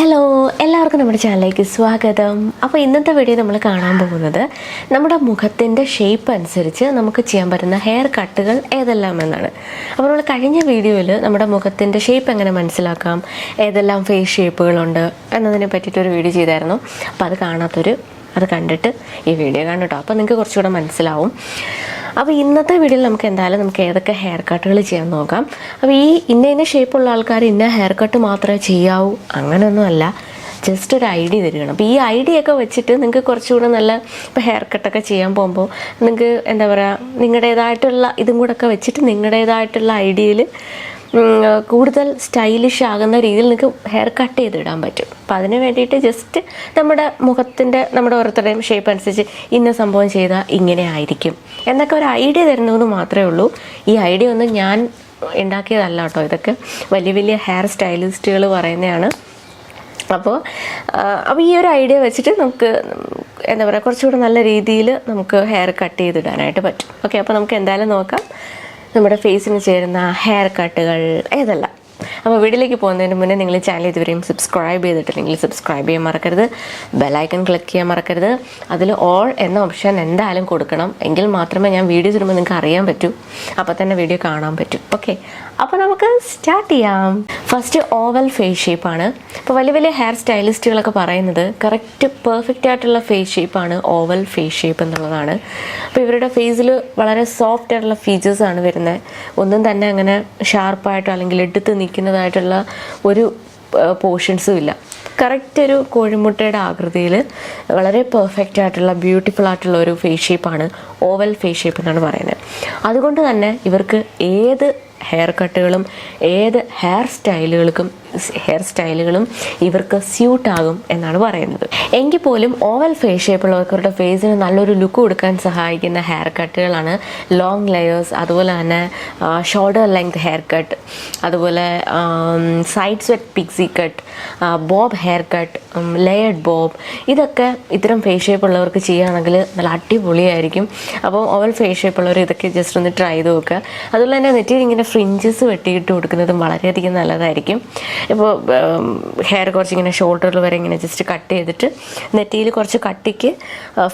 Hello, എല്ലാവർക്കും നമ്മുടെ ചാനലിലേക്ക് സ്വാഗതം. അപ്പോൾ ഇന്നത്തെ വീഡിയോ നമ്മൾ കാണാൻ പോകുന്നത് നമ്മുടെ മുഖത്തിൻ്റെ ഷേപ്പ് അനുസരിച്ച് നമുക്ക് ചെയ്യാൻ പറ്റുന്ന ഹെയർ കട്ടുകൾ ഏതെല്ലാം എന്നാണ്. അപ്പോൾ നമ്മൾ കഴിഞ്ഞ വീഡിയോയിൽ നമ്മുടെ മുഖത്തിൻ്റെ ഷേപ്പ് എങ്ങനെ മനസ്സിലാക്കാം, ഏതെല്ലാം ഫേസ് ഷേപ്പുകളുണ്ട് എന്നതിനെ പറ്റിയിട്ടൊരു വീഡിയോ ചെയ്തായിരുന്നു. അപ്പോൾ അത് കാണാത്തൊരു അത് കണ്ടിട്ട് ഈ വീഡിയോ കാണും കേട്ടോ. അപ്പോൾ നിങ്ങൾക്ക് കുറച്ചുകൂടെ മനസ്സിലാവും. അപ്പോൾ ഇന്നത്തെ വീഡിയോയിൽ നമുക്ക് ഏതൊക്കെ ഹെയർ കട്ടുകൾ ചെയ്യാൻ നോക്കാം. അപ്പോൾ ഈ ഇന്ന ഷേപ്പുള്ള ആൾക്കാർ ഇന്ന ഹെയർ കട്ട് മാത്രമേ ചെയ്യാവൂ അങ്ങനെയൊന്നുമല്ല, ജസ്റ്റ് ഒരു ഐഡിയ തരികയാണ്. അപ്പോൾ ഈ ഐഡിയ ഒക്കെ വെച്ചിട്ട് നിങ്ങൾക്ക് കുറച്ചുകൂടെ നല്ല ഇപ്പോൾ ഹെയർ കട്ടൊക്കെ ചെയ്യാൻ പോകുമ്പോൾ നിങ്ങൾക്ക് എന്താ പറയുക, നിങ്ങളുടേതായിട്ടുള്ള ഇതും കൂടെ ഒക്കെ വെച്ചിട്ട് നിങ്ങളുടേതായിട്ടുള്ള ഐഡിയയിൽ കൂടുതൽ സ്റ്റൈലിഷ് ആകുന്ന രീതിയിൽ നിങ്ങൾക്ക് ഹെയർ കട്ട് ചെയ്തിടാൻ പറ്റും. അപ്പം അതിന് വേണ്ടിയിട്ട് ജസ്റ്റ് നമ്മുടെ ഓരോരുത്തരുടെയും ഷേപ്പ് അനുസരിച്ച് ഇന്ന സംഭവം ചെയ്താൽ ഇങ്ങനെ ആയിരിക്കും എന്നൊക്കെ ഒരു ഐഡിയ തരുന്നതെന്ന് മാത്രമേ ഉള്ളൂ. ഈ ഐഡിയ ഒന്നും ഞാൻ ഉണ്ടാക്കിയതല്ല കേട്ടോ, ഇതൊക്കെ വലിയ വലിയ ഹെയർ സ്റ്റൈലിസ്റ്റുകൾ പറയുന്നതാണ്. അപ്പോൾ ഈ ഒരു ഐഡിയ വെച്ചിട്ട് നമുക്ക് എന്താ പറയുക, കുറച്ചുകൂടെ നല്ല രീതിയിൽ നമുക്ക് ഹെയർ കട്ട് ചെയ്തിടാനായിട്ട് പറ്റും. ഓക്കെ, അപ്പോൾ നമുക്ക് എന്തായാലും നോക്കാം നമ്മുടെ ഫേസിന് ചേരുന്ന ഹെയർ കട്ടുകൾ ഏതെല്ലാം. അപ്പോൾ വീഡിയോയിലേക്ക് പോകുന്നതിന് മുന്നേ നിങ്ങൾ ചാനൽ ഇതുവരെയും സബ്സ്ക്രൈബ് ചെയ്തിട്ടില്ലെങ്കിൽ സബ്സ്ക്രൈബ് ചെയ്യാൻ മറക്കരുത്, ബെല്ലൈക്കൺ ക്ലിക്ക് ചെയ്യാൻ മറക്കരുത്. അതിൽ ഓൾ എന്ന ഓപ്ഷൻ എന്തായാലും കൊടുക്കണം, എങ്കിൽ മാത്രമേ ഞാൻ വീഡിയോസ് ഇടുമ്പോൾ നിങ്ങൾക്ക് അറിയാൻ പറ്റൂ, അപ്പോൾ തന്നെ വീഡിയോ കാണാൻ പറ്റും. ഓക്കെ, അപ്പോൾ നമുക്ക് സ്റ്റാർട്ട് ചെയ്യാം. ഫസ്റ്റ് ഓവൽ ഫേസ് ഷേപ്പാണ്. ഇപ്പോൾ വലിയ വലിയ ഹെയർ സ്റ്റൈലിസ്റ്റുകളൊക്കെ പറയുന്നത് കറക്റ്റ് പെർഫെക്റ്റ് ആയിട്ടുള്ള ഫേസ് ഷേപ്പാണ് ഓവൽ ഫേസ് ഷേപ്പ് എന്നുള്ളതാണ്. അപ്പോൾ ഇവരുടെ ഫേസിൽ വളരെ സോഫ്റ്റ് ആയിട്ടുള്ള ഫീച്ചേഴ്സാണ് വരുന്നത്. ഒന്നും തന്നെ അങ്ങനെ ഷാർപ്പായിട്ടോ അല്ലെങ്കിൽ എടുത്ത് നിൽക്കുന്നതായിട്ടുള്ള ഒരു പോർഷൻസും ഇല്ല. കറക്റ്റ് ഒരു കോഴിമുട്ടയുടെ ആകൃതിയിൽ വളരെ പെർഫെക്റ്റ് ആയിട്ടുള്ള ബ്യൂട്ടിഫുൾ ആയിട്ടുള്ള ഒരു ഫേസ് ഷേപ്പാണ് ഓവൽ ഫേസ് ഷേപ്പ് എന്നാണ് പറയുന്നത്. അതുകൊണ്ട് തന്നെ ഇവർക്ക് ഏത് ഹെയർ കട്ടുകളും ഏത് ഹെയർ സ്റ്റൈലുകളും ഇവർക്ക് സ്യൂട്ടാകും എന്നാണ് പറയുന്നത്. എങ്കിൽ പോലും ഓവൽ ഫേസ് ഷേപ്പുള്ളവർക്ക് ഫേസിന് നല്ലൊരു ലുക്ക് കൊടുക്കാൻ സഹായിക്കുന്ന ഹെയർ കട്ടുകളാണ് ലോങ് ലെയേഴ്സ്, അതുപോലെ തന്നെ ഷോൾഡർ ലെങ്ത് ഹെയർ കട്ട്, അതുപോലെ side swept pixie cut, bob hair cut, layered bob. ഇതൊക്കെ ഇത്തരം ഫേസ് ഷേപ്പുള്ളവർക്ക് ചെയ്യുകയാണെങ്കിൽ നല്ല അടിപൊളിയായിരിക്കും. അപ്പോൾ ഓവൽ ഫേസ് ഷേപ്പുള്ളവർ ഇതൊക്കെ ജസ്റ്റ് ഒന്ന് ട്രൈ ചെയ്ത് നോക്കുക. അതുപോലെ തന്നെ നെറ്റിയിൽ ഇങ്ങനെ ഫ്രിഞ്ചസ് വെട്ടിയിട്ട് കൊടുക്കുന്നതും വളരെയധികം നല്ലതായിരിക്കും. ഇപ്പോൾ ഹെയർ കുറച്ചിങ്ങനെ ഷോൾഡറിൽ വരെ ഇങ്ങനെ ജസ്റ്റ് കട്ട് ചെയ്തിട്ട് നെറ്റിയിൽ കുറച്ച് കട്ടിക്ക്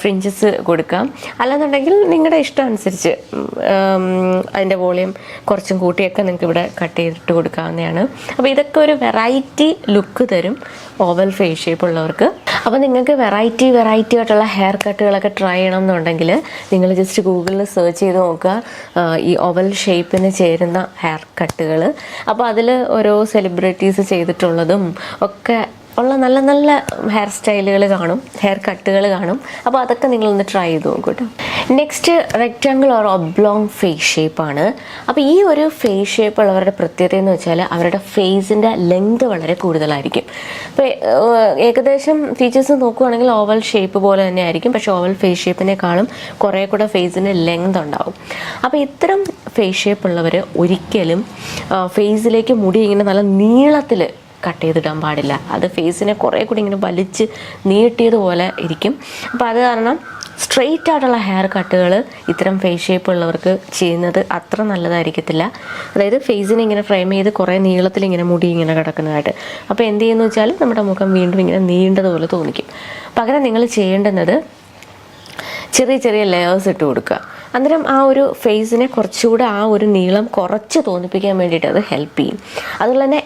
ഫ്രിഞ്ചസ് കൊടുക്കാം. അല്ലാന്നുണ്ടെങ്കിൽ നിങ്ങളുടെ ഇഷ്ടം അനുസരിച്ച് അതിൻ്റെ വോളിയം കുറച്ചും കൂട്ടിയൊക്കെ നിങ്ങൾക്ക് ഇവിടെ കട്ട് ചെയ്തിട്ട് കൊടുക്കാവുന്നതാണ്. അപ്പോൾ ഇതൊക്കെ ഒരു വെറൈറ്റി ലുക്ക് തരും ഓവൽ ഫേസ് ഷേപ്പ് ഉള്ളവർക്ക്. അപ്പോൾ നിങ്ങൾക്ക് വെറൈറ്റി ആയിട്ടുള്ള ഹെയർ കട്ടുകളൊക്കെ ട്രൈ ചെയ്യണം എന്നുണ്ടെങ്കിൽ നിങ്ങൾ ജസ്റ്റ് ഗൂഗിളിൽ സെർച്ച് ചെയ്ത് നോക്കുക ഈ ഓവൽ ഷേപ്പിന് ചേരുന്ന ഹെയർ കട്ടുകൾ. അപ്പോൾ അതിൽ ഓരോ സെലിബ്രിറ്റീസ് ചെയ്തിട്ടുള്ളതും ഒക്കെ ഉള്ള നല്ല നല്ല ഹെയർ സ്റ്റൈലുകൾ കാണും, ഹെയർ കട്ടുകൾ കാണും. അപ്പോൾ അതൊക്കെ നിങ്ങളൊന്ന് ട്രൈ ചെയ്ത് നോക്കൂ കേട്ടോ. Next rectangle or oblong face ഷേപ്പാണ്. അപ്പോൾ ഈ ഒരു ഫേസ് ഷേപ്പ് ഉള്ളവരുടെ പ്രത്യേകത എന്ന് വെച്ചാൽ അവരുടെ ഫേസിൻ്റെ ലെങ്ത് വളരെ കൂടുതലായിരിക്കും. അപ്പോൾ ഏകദേശം ഫീച്ചേഴ്സ് നോക്കുകയാണെങ്കിൽ ഓവൽ ഷേപ്പ് പോലെ തന്നെ ആയിരിക്കും, പക്ഷേ ഓവൽ ഫേസ് ഷേപ്പിനേക്കാളും കുറേ കൂടെ ഫേസിന് ലെങ്ത് ഉണ്ടാവും. അപ്പോൾ ഇത്തരം ഫേസ് ഷേപ്പ് ഉള്ളവർ ഒരിക്കലും ഫേസിലേക്ക് മുടി ഇങ്ങനെ നല്ല നീളത്തിൽ കട്ട് ചെയ്തിടാൻ പാടില്ല. അത് ഫേസിനെ കുറേ കൂടി ഇങ്ങനെ വലിച്ച് നീട്ടിയതുപോലെ ഇരിക്കും. അപ്പോൾ അത് കാരണം സ്ട്രെയിറ്റ് ആയിട്ടുള്ള ഹെയർ കട്ടുകൾ ഇത്തരം ഫേസ് ഷേപ്പ് ഉള്ളവർക്ക് ചെയ്യുന്നത് അത്ര നല്ലതായിരിക്കത്തില്ല. അതായത് ഫേസിനെ ഇങ്ങനെ ഫ്രെയിം ചെയ്ത് കുറേ നീളത്തിൽ ഇങ്ങനെ മുടി ഇങ്ങനെ കിടക്കുന്നതായിട്ട്. അപ്പോൾ എന്ത് ചെയ്യുന്നു വെച്ചാൽ നമ്മുടെ മുഖം വീണ്ടും ഇങ്ങനെ നീണ്ടതുപോലെ തോന്നിക്കും. പകരം നിങ്ങൾ ചെയ്യേണ്ടുന്നത് ചെറിയ ലെയേഴ്സ് ഇട്ട് കൊടുക്കുക. അന്നേരം ആ ഒരു ഫേസിനെ കുറച്ചുകൂടെ ആ ഒരു നീളം കുറച്ച് തോന്നിപ്പിക്കാൻ വേണ്ടിയിട്ട് അത് ഹെൽപ്പ് ചെയ്യും. അതുപോലെ തന്നെ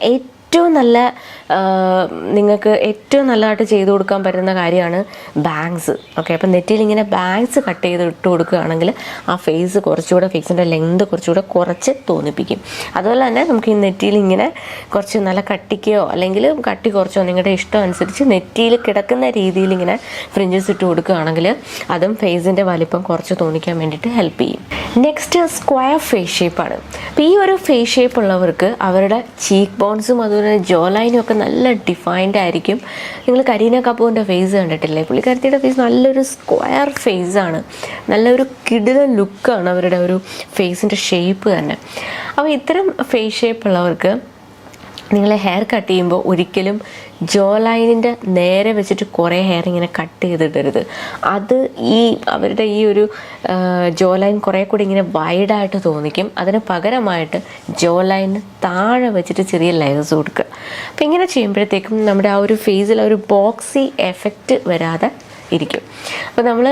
നിങ്ങൾക്ക് ഏറ്റവും നല്ലതായിട്ട് ചെയ്തു കൊടുക്കാൻ പറ്റുന്ന കാര്യമാണ് ബാങ്ക്സ്. ഓക്കെ, അപ്പം നെറ്റിയിൽ ഇങ്ങനെ ബാങ്ക്സ് കട്ട് ചെയ്ത് ഇട്ട് കൊടുക്കുകയാണെങ്കിൽ ആ ഫേസ് കുറച്ചുകൂടെ ഫേസിൻ്റെ ലെങ്ത് കുറച്ചുകൂടെ കുറച്ച് തോന്നിപ്പിക്കും. അതുപോലെ തന്നെ നമുക്ക് ഈ നെറ്റിയിൽ ഇങ്ങനെ കുറച്ച് നല്ല കട്ടിക്കോ അല്ലെങ്കിൽ കട്ടി കുറച്ചോ നിങ്ങളുടെ ഇഷ്ടം അനുസരിച്ച് നെറ്റിയിൽ കിടക്കുന്ന രീതിയിൽ ഇങ്ങനെ ഫ്രിഞ്ചസ് ഇട്ട് കൊടുക്കുകയാണെങ്കിൽ അതും ഫേസിൻ്റെ വലിപ്പം കുറച്ച് തോന്നിക്കാൻ വേണ്ടിയിട്ട് ഹെൽപ്പ് ചെയ്യും. നെക്സ്റ്റ് സ്ക്വയർ ഫേസ് ഷേപ്പാണ്. അപ്പോൾ ഈ ഒരു ഫേസ് ഷേപ്പ് ഉള്ളവർക്ക് അവരുടെ ചീക്ക് ബോൺസും അതുപോലെ ജോ ലൈനും ഒക്കെ നല്ല ഡിഫൈൻഡ് ആയിരിക്കും. നിങ്ങൾ കരീന കപൂറിൻ്റെ ഫേസ് കണ്ടിട്ടില്ലേ? പുള്ളിക്കാരത്തിയുടെ ഫേസ് നല്ലൊരു സ്ക്വയർ ഫേസാണ്, നല്ലൊരു കിടിലൻ ലുക്കാണ് അവരുടെ ഒരു ഫേസിൻ്റെ ഷേപ്പ് തന്നെ. അപ്പോൾ ഇത്തരം ഫേസ് ഷേപ്പ് ഉള്ളവർക്ക് നിങ്ങൾ ഹെയർ കട്ട് ചെയ്യുമ്പോൾ ഒരിക്കലും ജോ ലൈനിൻ്റെ നേരെ വെച്ചിട്ട് കുറേ ഹെയർ ഇങ്ങനെ കട്ട് ചെയ്തിടരുത്. അത് അവരുടെ ഈ ഒരു ജോ ലൈൻ കുറേ കൂടി ഇങ്ങനെ വൈഡായിട്ട് തോന്നിക്കും. അതിന് പകരമായിട്ട് ജോ ലൈന് താഴെ വെച്ചിട്ട് ചെറിയ ലെയേഴ്സ് കൊടുക്കുക. അപ്പം ഇങ്ങനെ ചെയ്യുമ്പോഴത്തേക്കും നമ്മുടെ ആ ഒരു ഫേസിൽ ഒരു ബോക്സി എഫക്റ്റ് വരാതെ ഇരിക്കും. അപ്പോൾ നമ്മൾ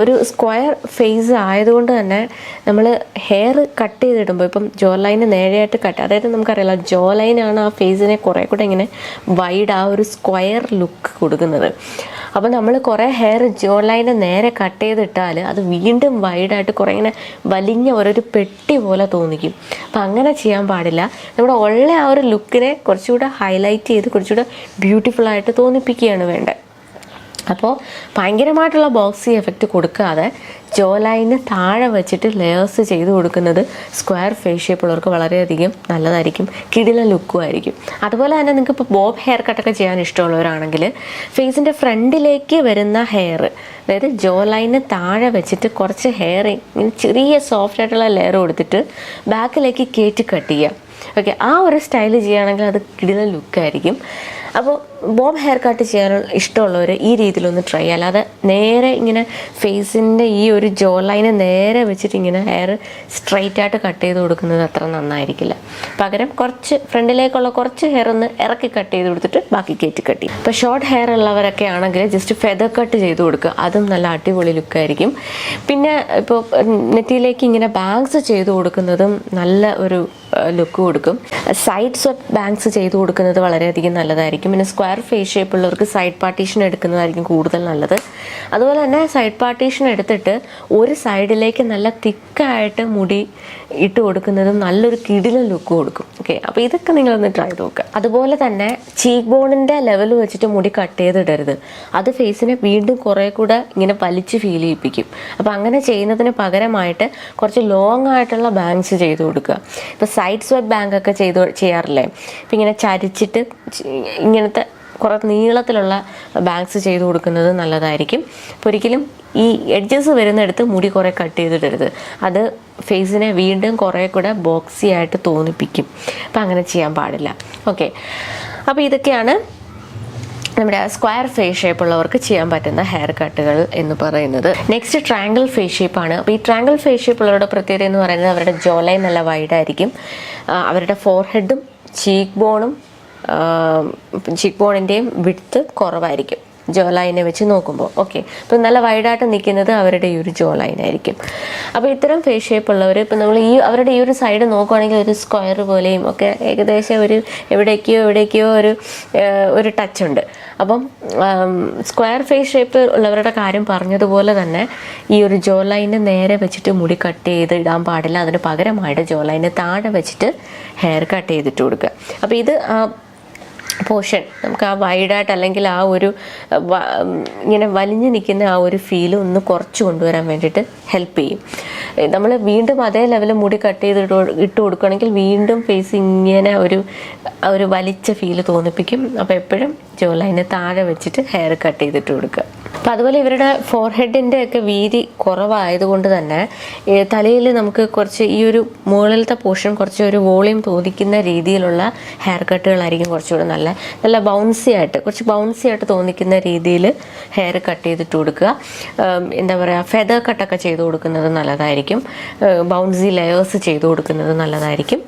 ഒരു സ്ക്വയർ ഫേസ് ആയതുകൊണ്ട് തന്നെ നമ്മൾ ഹെയർ കട്ട് ചെയ്തിടുമ്പോൾ ഇപ്പം ജോ ലൈന് നേരെയായിട്ട് അതായത് നമുക്കറിയാലോ ജോ ലൈനാണ് ആ ഫേസിനെ കുറേ കൂടെ ഇങ്ങനെ വൈഡ് ആ ഒരു സ്ക്വയർ ലുക്ക് കൊടുക്കുന്നത്. അപ്പോൾ നമ്മൾ കുറേ ഹെയർ ജോ ലൈന് നേരെ കട്ട് ചെയ്തിട്ടാൽ അത് വീണ്ടും വൈഡായിട്ട് കുറേ ഇങ്ങനെ വലിഞ്ഞ ഓരോരു പെട്ടി പോലെ തോന്നിക്കും. അപ്പം അങ്ങനെ ചെയ്യാൻ പാടില്ല. നമ്മുടെ ഉള്ള ആ ഒരു ലുക്കിനെ കുറച്ചുകൂടെ ഹൈലൈറ്റ് ചെയ്ത് കുറച്ചുകൂടെ ബ്യൂട്ടിഫുള്ളായിട്ട് തോന്നിപ്പിക്കുകയാണ് വേണ്ടത്. അപ്പോൾ ഭയങ്കരമായിട്ടുള്ള ബോക്സി എഫക്റ്റ് കൊടുക്കാതെ ജോ ലൈന് താഴെ വെച്ചിട്ട് ലെയേഴ്സ് ചെയ്ത് കൊടുക്കുന്നത് സ്ക്വയർ ഫേസ് ഷേപ്പ് ഉള്ളവർക്ക് വളരെയധികം നല്ലതായിരിക്കും, കിടിലൻ ലുക്കും ആയിരിക്കും. അതുപോലെ തന്നെ നിങ്ങൾക്ക് ഇപ്പോൾ ബോബ് ഹെയർ കട്ടൊക്കെ ചെയ്യാൻ ഇഷ്ടമുള്ളവരാണെങ്കിൽ ഫേസിൻ്റെ ഫ്രണ്ടിലേക്ക് വരുന്ന ഹെയർ, അതായത് ജോ ലൈന് താഴെ വെച്ചിട്ട് കുറച്ച് ഹെയർ ഇങ്ങനെ ചെറിയ സോഫ്റ്റ് ആയിട്ടുള്ള ലെയർ കൊടുത്തിട്ട് ബാക്കിലേക്ക് കയറ്റി കട്ട് ചെയ്യുക. ഓക്കെ, ആ ഒരു സ്റ്റൈൽ ചെയ്യുകയാണെങ്കിൽ അത് കിടിലൻ ലുക്കായിരിക്കും. അപ്പോൾ ബോബ് ഹെയർ കട്ട് ചെയ്യാൻ ഇഷ്ടമുള്ളവർ ഈ രീതിയിലൊന്ന് ട്രൈ ചെയ്യുക. അല്ലാതെ നേരെ ഇങ്ങനെ ഫേസിൻ്റെ ഈ ഒരു ജോ ലൈനെ നേരെ വെച്ചിട്ട് ഇങ്ങനെ ഹെയർ സ്ട്രെയിറ്റ് ആയിട്ട് കട്ട് ചെയ്ത് കൊടുക്കുന്നത് അത്ര നന്നായിരിക്കില്ല. പകരം കുറച്ച് ഫ്രണ്ടിലേക്കുള്ള കുറച്ച് ഹെയർ ഒന്ന് ഇറക്കി കട്ട് ചെയ്ത് കൊടുത്തിട്ട് ബാക്കി കയറ്റി കട്ട് ചെയ്യും. ഇപ്പോൾ ഷോർട്ട് ഹെയർ ഉള്ളവരൊക്കെ ആണെങ്കിൽ ജസ്റ്റ് ഫെദർ കട്ട് ചെയ്ത് കൊടുക്കുക, അതും നല്ല അടിപൊളി ലുക്കായിരിക്കും. പിന്നെ ഇപ്പോൾ നെറ്റിയിലേക്ക് ഇങ്ങനെ ബാങ്ക്സ് ചെയ്ത് കൊടുക്കുന്നതും നല്ല ഒരു ലുക്ക് കൊടുക്കും. സൈഡ് സ്വെപ്പ് ബാങ്ക്സ് ചെയ്ത് കൊടുക്കുന്നത് വളരെയധികം നല്ലതായിരിക്കും. പിന്നെ സ്ക്വയർ ഫേസ് ഷേപ്പ് ഉള്ളവർക്ക് സൈഡ് പാർട്ടീഷൻ എടുക്കുന്നതായിരിക്കും കൂടുതൽ നല്ലത്. അതുപോലെ തന്നെ സൈഡ് പാർട്ടീഷൻ എടുത്തിട്ട് ഒരു സൈഡിലേക്ക് നല്ല തിക്കായിട്ട് മുടി ഇട്ട് കൊടുക്കുന്നതും നല്ലൊരു കിടിലൻ ലുക്ക് കൊടുക്കും. ഓക്കെ, അപ്പോൾ ഇതൊക്കെ നിങ്ങളൊന്ന് ട്രൈ ചെയ്ത് നോക്കുക. അതുപോലെ തന്നെ ചീക്ക് ബോണിൻ്റെ ലെവൽ വെച്ചിട്ട് മുടി കട്ട് ചെയ്തിടരുത്. അത് ഫേസിനെ വീണ്ടും കുറേ കൂടെ ഇങ്ങനെ വലിച്ച് ഫീൽ ചെയ്യിപ്പിക്കും. അപ്പോൾ അങ്ങനെ ചെയ്യുന്നതിന് പകരമായിട്ട് കുറച്ച് ലോങ് ആയിട്ടുള്ള ബാങ്ക്സ് ചെയ്ത് കൊടുക്കുക. ഇപ്പോൾ സൈഡ് സ്വെപ്പ് ബാങ്ക് ഒക്കെ ചെയ്യാറില്ലേ, ഇപ്പം ഇങ്ങനെ ചരിച്ചിട്ട് ഇങ്ങനത്തെ കുറേ നീളത്തിലുള്ള ബാങ്ക്സ് ചെയ്ത് കൊടുക്കുന്നത് നല്ലതായിരിക്കും. അപ്പോൾ ഒരിക്കലും ഈ എഡ്ജസ് വരുന്നിടത്ത് മുടി കുറേ കട്ട് ചെയ്തിടരുത്. അത് ഫേസിനെ വീണ്ടും കുറേ കൂടെ ബോക്സി ആയിട്ട് തോന്നിപ്പിക്കും. അപ്പം അങ്ങനെ ചെയ്യാൻ പാടില്ല. ഓക്കെ, അപ്പോൾ ഇതൊക്കെയാണ് നമ്മുടെ സ്ക്വയർ ഫേസ് ഷേപ്പ് ഉള്ളവർക്ക് ചെയ്യാൻ പറ്റുന്ന ഹെയർ കട്ടുകൾ എന്ന് പറയുന്നത്. നെക്സ്റ്റ് ട്രയാങ്കിൾ ഫേസ് ഷേപ്പാണ്. അപ്പോൾ ഈ ട്രയാങ്കിൾ ഫേസ് ഷേപ്പ് ഉള്ളവരുടെ പ്രത്യേകത എന്ന് പറയുന്നത് അവരുടെ ജോ ലൈൻ നല്ല വൈഡായിരിക്കും. അവരുടെ ഫോർഹെഡും ചീക്ക് ബോണിൻ്റെയും വിഡ്ത്ത് കുറവായിരിക്കും ജോ ലൈനെ വെച്ച് നോക്കുമ്പോൾ. ഓക്കെ, അപ്പോൾ നല്ല വൈഡായിട്ട് നിൽക്കുന്നത് അവരുടെ ഈ ഒരു ജോ ലൈനായിരിക്കും. അപ്പോൾ ഇത്തരം ഫേസ് ഷേപ്പ് ഉള്ളവർ ഇപ്പം നമ്മൾ അവരുടെ ഈ ഒരു സൈഡ് നോക്കുവാണെങ്കിൽ ഒരു സ്ക്വയർ പോലെയും ഒക്കെ ഏകദേശം ഒരു എവിടേക്കോ ഒരു ടച്ച് ഉണ്ട്. അപ്പം സ്ക്വയർ ഫേസ് ഷേപ്പ് ഉള്ളവരുടെ കാര്യം പറഞ്ഞതുപോലെ തന്നെ ഈ ഒരു ജോ ലൈന് നേരെ വെച്ചിട്ട് മുടി കട്ട് ചെയ്ത് ഇടാൻ പാടില്ല. അതിന് പകരമായിട്ട് ജോ ലൈന് താഴെ വെച്ചിട്ട് ഹെയർ കട്ട് ചെയ്തിട്ട് കൊടുക്കുക. അപ്പോൾ ഇത് പോർഷൻ നമുക്ക് ആ വൈഡായിട്ട് അല്ലെങ്കിൽ ആ ഒരു ഇങ്ങനെ വലിഞ്ഞു നിൽക്കുന്ന ആ ഒരു ഫീൽ ഒന്ന് കുറച്ച് കൊണ്ടുവരാൻ വേണ്ടിയിട്ട് ഹെൽപ്പ് ചെയ്യും. നമ്മൾ വീണ്ടും അതേ ലെവലിൽ മുടി കട്ട് ചെയ്ത് ഇട്ട് കൊടുക്കുകയാണെങ്കിൽ വീണ്ടും ഫേസ് ഇങ്ങനെ ഒരു വലിച്ച ഫീല് തോന്നിപ്പിക്കും. അപ്പോൾ എപ്പോഴും ജോ ലൈന് താഴെ വെച്ചിട്ട് ഹെയർ കട്ട് ചെയ്തിട്ട് കൊടുക്കുക. അപ്പോൾ അതുപോലെ ഇവരുടെ ഫോർഹെഡിൻ്റെ ഒക്കെ വീതി കുറവായതുകൊണ്ട് തന്നെ തലയിൽ നമുക്ക് കുറച്ച് ഈ ഒരു മുകളിലത്തെ പോർഷൻ കുറച്ച് ഒരു വോളിയം തോന്നിക്കുന്ന രീതിയിലുള്ള ഹെയർ കട്ടുകളായിരിക്കും കുറച്ചുകൂടെ നല്ല ബൗൺസി ആയിട്ട് തോന്നിക്കുന്ന രീതിയിൽ ഹെയർ കട്ട് ചെയ്തിട്ട് കൊടുക്കുക. എന്താ പറയുക, ഫെദർ കട്ടൊക്കെ ചെയ്ത് കൊടുക്കുന്നത് നല്ലതായിരിക്കും. ബൗൺസി ലെയേഴ്സ് ചെയ്ത് കൊടുക്കുന്നത് നല്ലതായിരിക്കും.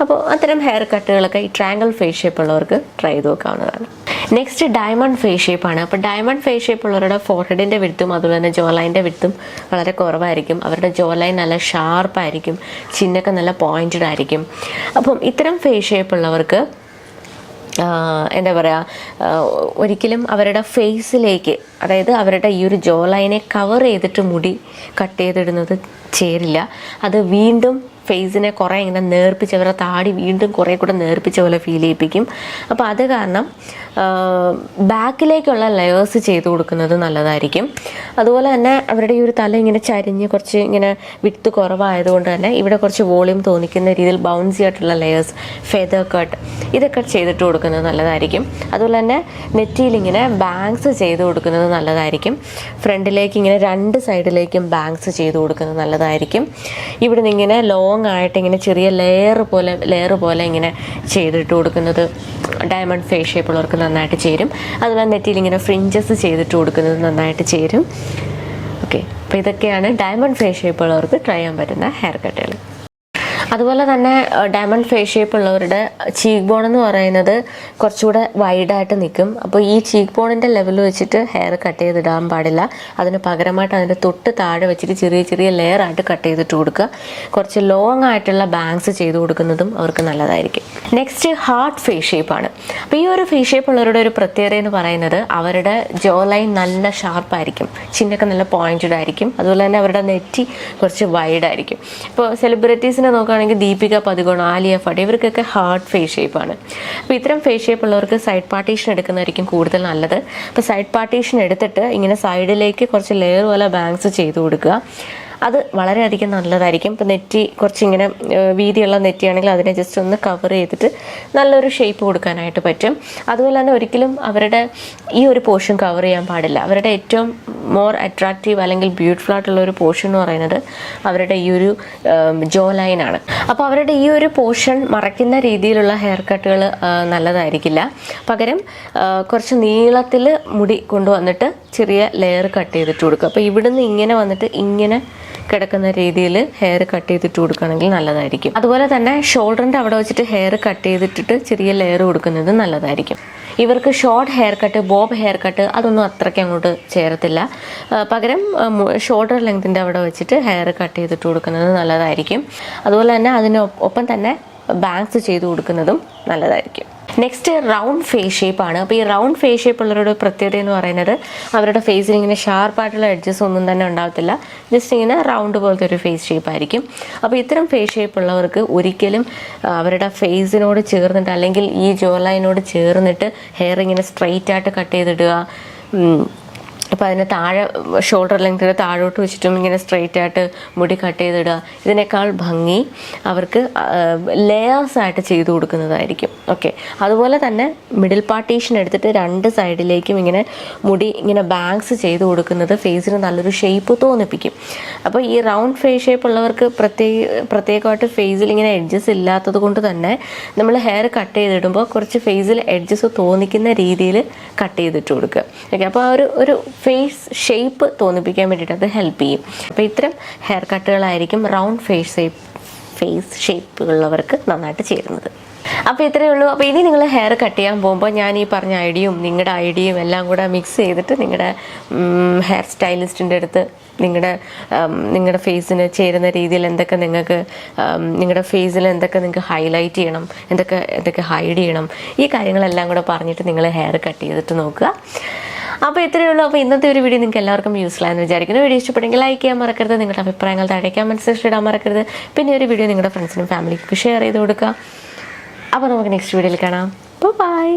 അപ്പോൾ അത്തരം ഹെയർ കട്ടുകളൊക്കെ ഈ ട്രയാങ്കിൾ ഫേസ് ഷേപ്പ് ഉള്ളവർക്ക് ട്രൈ ചെയ്ത് നോക്കാവുന്നതാണ്. നെക്സ്റ്റ് ഡയമണ്ട് ഫേസ് ഷേപ്പാണ്. അപ്പോൾ ഡയമണ്ട് ഫേസ് ഷേപ്പ് ഉള്ളവരുടെ ഫോർഹെഡിൻ്റെ വിഡ്ത്തും അതുപോലെ തന്നെ ജോ ലൈൻ്റെ വിഡ്ത്തും വളരെ കുറവായിരിക്കും. അവരുടെ ജോ ലൈൻ നല്ല ഷാർപ്പായിരിക്കും, ചിന്നൊക്കെ നല്ല പോയിൻറ്റഡ് ആയിരിക്കും. അപ്പം ഇത്തരം ഫേസ് ഷേപ്പ് ഉള്ളവർക്ക് എന്താ പറയുക, ഒരിക്കലും അവരുടെ ഫേസിലേക്ക്, അതായത് അവരുടെ ഈ ഒരു ജോ ലൈനെ കവർ ചെയ്തിട്ട് മുടി കട്ട് ചെയ്തിടുന്നത് ചേരില്ല. അത് വീണ്ടും ഫേസിനെ കുറേ ഇങ്ങനെ നേർപ്പിച്ച് അവരുടെ താടി വീണ്ടും കുറേ കൂടെ നേർപ്പിച്ച പോലെ ഫീൽ ചെയ്യിപ്പിക്കും. അപ്പോൾ അത് കാരണം ബാക്കിലേക്കുള്ള ലെയേഴ്സ് ചെയ്ത് കൊടുക്കുന്നത് നല്ലതായിരിക്കും. അതുപോലെ തന്നെ അവരുടെ ഈ ഒരു തല ഇങ്ങനെ ചരിഞ്ഞ് കുറച്ച് ഇങ്ങനെ വിഡ്ത്ത് കുറവായതുകൊണ്ട് തന്നെ ഇവിടെ കുറച്ച് വോളിയം തോന്നിക്കുന്ന രീതിയിൽ ബൗൺസി ആയിട്ടുള്ള ലെയേഴ്സ്, ഫെദർ കട്ട് ഇതൊക്കെ ചെയ്തിട്ട് കൊടുക്കുന്നത് നല്ലതായിരിക്കും. അതുപോലെ തന്നെ നെറ്റിയിൽ ഇങ്ങനെ ബാങ്ക്സ് ചെയ്ത് കൊടുക്കുന്നത് നല്ലതായിരിക്കും. ഫ്രണ്ടിലേക്ക് ഇങ്ങനെ രണ്ട് സൈഡിലേക്കും ബാങ്ക്സ് ചെയ്ത് കൊടുക്കുന്നത് നല്ലതായിരിക്കും. ഇവിടെ നിന്ന് ഇങ്ങനെ ലോങ് ലോങ് ആയിട്ട് ഇങ്ങനെ ചെറിയ ലെയർ പോലെ ഇങ്ങനെ ചെയ്തിട്ട് കൊടുക്കുന്നത് ഡയമണ്ട് ഫേസ് ഷേപ്പുള്ളവർക്ക് നന്നായിട്ട് ചേരും. അതുപോലെ നെറ്റിയിൽ ഇങ്ങനെ ഫ്രിഞ്ചസ് ചെയ്തിട്ട് കൊടുക്കുന്നത് നന്നായിട്ട് ചേരും. ഓക്കെ, അപ്പോൾ ഇതൊക്കെയാണ് ഡയമണ്ട് ഫേസ് ഷേപ്പുള്ളവർക്ക് ട്രൈ ചെയ്യാൻ പറ്റുന്ന ഹെയർ കട്ടുകൾ. അതുപോലെ തന്നെ ഡയമണ്ട് ഫേസ് ഷേപ്പ് ഉള്ളവരുടെ ചീക്ക് ബോൺ എന്ന് പറയുന്നത് കുറച്ചുകൂടെ വൈഡായിട്ട് നിൽക്കും. അപ്പോൾ ഈ ചീക്ക് ബോണിൻ്റെ ലെവൽ വെച്ചിട്ട് ഹെയർ കട്ട് ചെയ്തിടാൻ പാടില്ല. അതിന് പകരമായിട്ട് അതിൻ്റെ തൊട്ട് താഴെ വെച്ചിട്ട് ചെറിയ ലെയർ ആയിട്ട് കട്ട് ചെയ്തിട്ട് കൊടുക്കുക. കുറച്ച് ലോങ് ആയിട്ടുള്ള ബാങ്ക്സ് ചെയ്ത് കൊടുക്കുന്നതും അവർക്ക് നല്ലതായിരിക്കും. നെക്സ്റ്റ് ഹാർട്ട് ഫേസ് ഷേപ്പാണ്. അപ്പോൾ ഈ ഒരു ഫേസ് ഷേപ്പ് ഉള്ളവരുടെ ഒരു പ്രത്യേകത എന്ന് പറയുന്നത് അവരുടെ ജോ ലൈൻ നല്ല ഷാർപ്പായിരിക്കും, ചിന്നൊക്കെ നല്ല പോയിൻറ്റഡ് ആയിരിക്കും. അതുപോലെ തന്നെ അവരുടെ നെറ്റി കുറച്ച് വൈഡായിരിക്കും. ഇപ്പോൾ സെലിബ്രിറ്റീസിനെ നോക്കുകയാണെങ്കിൽ ദീപിക പദുകോൺ, ആലിയ ഭട്ട്, ഇവർക്കൊക്കെ ഹാർട്ട് ഫേസ് ഷേപ്പാണ്. അപ്പോൾ ഇത്തരം ഫേസ് ഷേപ്പ് ഉള്ളവർക്ക് സൈഡ് പാർട്ടീഷൻ എടുക്കുന്നതായിരിക്കും കൂടുതൽ നല്ലത്. അപ്പോൾ സൈഡ് പാർട്ടീഷൻ എടുത്തിട്ട് ഇങ്ങനെ സൈഡിലേക്ക് കുറച്ച് ലെയർ പോലെ ബാങ്ക്സ് ചെയ്ത് കൊടുക്കുക. അത് വളരെയധികം നല്ലതായിരിക്കും. ഇപ്പോൾ നെറ്റി കുറച്ചിങ്ങനെ വീതിയുള്ള നെറ്റിയാണെങ്കിൽ അതിനെ ജസ്റ്റ് ഒന്ന് കവർ ചെയ്തിട്ട് നല്ലൊരു ഷേപ്പ് കൊടുക്കാനായിട്ട് പറ്റും. അതുപോലെ തന്നെ ഒരിക്കലും അവരുടെ ഈ ഒരു പോർഷൻ കവർ ചെയ്യാൻ പാടില്ല. അവരുടെ ഏറ്റവും മോർ അട്രാക്റ്റീവ് അല്ലെങ്കിൽ ബ്യൂട്ടിഫുൾ ആയിട്ടുള്ള ഒരു പോർഷൻ എന്ന് പറയുന്നത് അവരുടെ ഈ ഒരു ജോ ലൈനാണ്. അപ്പോൾ അവരുടെ ഈ ഒരു പോർഷൻ മറയ്ക്കുന്ന രീതിയിലുള്ള ഹെയർ കട്ടുകൾ നല്ലതായിരിക്കില്ല. പകരം കുറച്ച് നീളത്തിൽ മുടി കൊണ്ടുവന്നിട്ട് ചെറിയ ലെയർ കട്ട് ചെയ്തിട്ട് കൊടുക്കുക. അപ്പോൾ ഇവിടുന്ന് ഇങ്ങനെ വന്നിട്ട് ഇങ്ങനെ കിടക്കുന്ന രീതിയിൽ ഹെയർ കട്ട് ചെയ്തിട്ട് കൊടുക്കുകയാണെങ്കിൽ നല്ലതായിരിക്കും. അതുപോലെ തന്നെ ഷോൾഡറിൻ്റെ അവിടെ വെച്ചിട്ട് ഹെയർ കട്ട് ചെയ്തിട്ടിട്ട് ചെറിയ ലെയർ കൊടുക്കുന്നത് നല്ലതായിരിക്കും. ഇവർക്ക് short hair cut, bob hair cut അതൊന്നും അത്രയ്ക്ക് അങ്ങോട്ട് ചേരത്തില്ല. പകരം ഷോൾഡർ ലെങ്തിൻ്റെ അവിടെ വെച്ചിട്ട് ഹെയർ കട്ട് ചെയ്തിട്ട് കൊടുക്കുന്നത് നല്ലതായിരിക്കും. അതുപോലെ തന്നെ അതിനൊപ്പം തന്നെ ബാങ്ക്സ് ചെയ്ത് കൊടുക്കുന്നതും നല്ലതായിരിക്കും. നെക്സ്റ്റ് റൗണ്ട് ഫേസ് ഷേപ്പാണ്. അപ്പോൾ ഈ റൗണ്ട് ഫേസ് ഷേപ്പ് ഉള്ളവരുടെ പ്രത്യേകത എന്ന് പറയുന്നത് അവരുടെ ഫേസിൽ ഇങ്ങനെ ഷാർപ്പായിട്ടുള്ള എഡ്ജസ് ഒന്നും തന്നെ ഉണ്ടാകത്തില്ല. ജസ്റ്റ് ഇങ്ങനെ റൗണ്ട് പോലത്തെ ഒരു ഫേസ് ഷേപ്പായിരിക്കും. അപ്പോൾ ഇത്തരം ഫേസ് ഷേപ്പ് ഉള്ളവർക്ക് ഒരിക്കലും അവരുടെ ഫേസിനോട് ചേർന്നിട്ട് അല്ലെങ്കിൽ ഈ ജോ ലൈനോട് ചേർന്നിട്ട് ഹെയർ ഇങ്ങനെ സ്ട്രെയിറ്റ് ആയിട്ട് കട്ട് ചെയ്തിടുക, അപ്പോൾ അതിന് താഴെ ഷോൾഡർ ലെങ്ത്തിൽ താഴോട്ട് വെച്ചിട്ടും ഇങ്ങനെ സ്ട്രെയിറ്റ് ആയിട്ട് മുടി കട്ട് ചെയ്തിടുക, ഇതിനേക്കാൾ ഭംഗി അവർക്ക് ലെയേഴ്സായിട്ട് ചെയ്ത് കൊടുക്കുന്നതായിരിക്കും. ഓക്കെ, അതുപോലെ തന്നെ മിഡിൽ പാർട്ടീഷൻ എടുത്തിട്ട് രണ്ട് സൈഡിലേക്കും ഇങ്ങനെ മുടി ഇങ്ങനെ ബാങ്ക്സ് ചെയ്ത് കൊടുക്കുന്നത് ഫേസിന് നല്ലൊരു ഷേപ്പ് തോന്നിപ്പിക്കും. അപ്പോൾ ഈ റൗണ്ട് ഫേസ് ഷേപ്പ് ഉള്ളവർക്ക് പ്രത്യേകമായിട്ട് ഫേസിൽ ഇങ്ങനെ എഡ്ജസ് ഇല്ലാത്തത് കൊണ്ട് തന്നെ നമ്മൾ ഹെയർ കട്ട് ചെയ്തിടുമ്പോൾ കുറച്ച് ഫേസിൽ എഡ്ജസ് തോന്നിക്കുന്ന രീതിയിൽ കട്ട് ചെയ്തിട്ട് കൊടുക്കുക. ഓക്കെ, അപ്പോൾ ആ ഒരു ഫേസ് ഷേപ്പ് തോന്നിപ്പിക്കാൻ വേണ്ടിയിട്ട് അത് ഹെൽപ്പ് ചെയ്യും. അപ്പോൾ ഇത്തരം ഹെയർ കട്ടുകളായിരിക്കും റൗണ്ട് ഫേസ് ഷേപ്പ് ഉള്ളവർക്ക് നന്നായിട്ട് ചേരുന്നത്. അപ്പോൾ ഇത്രയേ ഉള്ളൂ. അപ്പോൾ ഇനി നിങ്ങൾ ഹെയർ കട്ട് ചെയ്യാൻ പോകുമ്പോൾ ഞാൻ ഈ പറഞ്ഞ ഐഡിയയും നിങ്ങളുടെ ഐഡിയയും എല്ലാം കൂടെ മിക്സ് ചെയ്തിട്ട് നിങ്ങളുടെ ഹെയർ സ്റ്റൈലിസ്റ്റിൻ്റെ അടുത്ത് നിങ്ങളുടെ ഫേസിന് ചേരുന്ന രീതിയിൽ എന്തൊക്കെ നിങ്ങൾക്ക് നിങ്ങളുടെ ഫേസിൽ എന്തൊക്കെ നിങ്ങൾക്ക് ഹൈലൈറ്റ് ചെയ്യണം, എന്തൊക്കെ ഹൈഡ് ചെയ്യണം, ഈ കാര്യങ്ങളെല്ലാം കൂടെ പറഞ്ഞിട്ട് നിങ്ങൾ ഹെയർ കട്ട് ചെയ്തിട്ട് നോക്കുക. അപ്പോൾ ഇത്രയേ ഉള്ളൂ. അപ്പോൾ ഇന്നത്തെ ഒരു വീഡിയോ നിങ്ങൾക്ക് എല്ലാവർക്കും യൂസ്ഫുൾ ആയെന്ന് വിചാരിക്കുന്നു. വീഡിയോ ഇഷ്ടപ്പെട്ടെങ്കിൽ ലൈക്ക് ചെയ്യാൻ മറക്കരുത്, നിങ്ങളുടെ അഭിപ്രായങ്ങൾ താഴെ കമൻറ്റ് സെക്ഷനിൽ ഇടാൻ മറക്കരുത്. പിന്നെ ഒരു വീഡിയോ നിങ്ങളുടെ ഫ്രണ്ട്സിനും ഫാമിലിക്കും ഷെയർ ചെയ്ത് കൊടുക്കുക. അപ്പോൾ നമുക്ക് നെക്സ്റ്റ് വീഡിയോയിൽ കാണാം. ബൈ.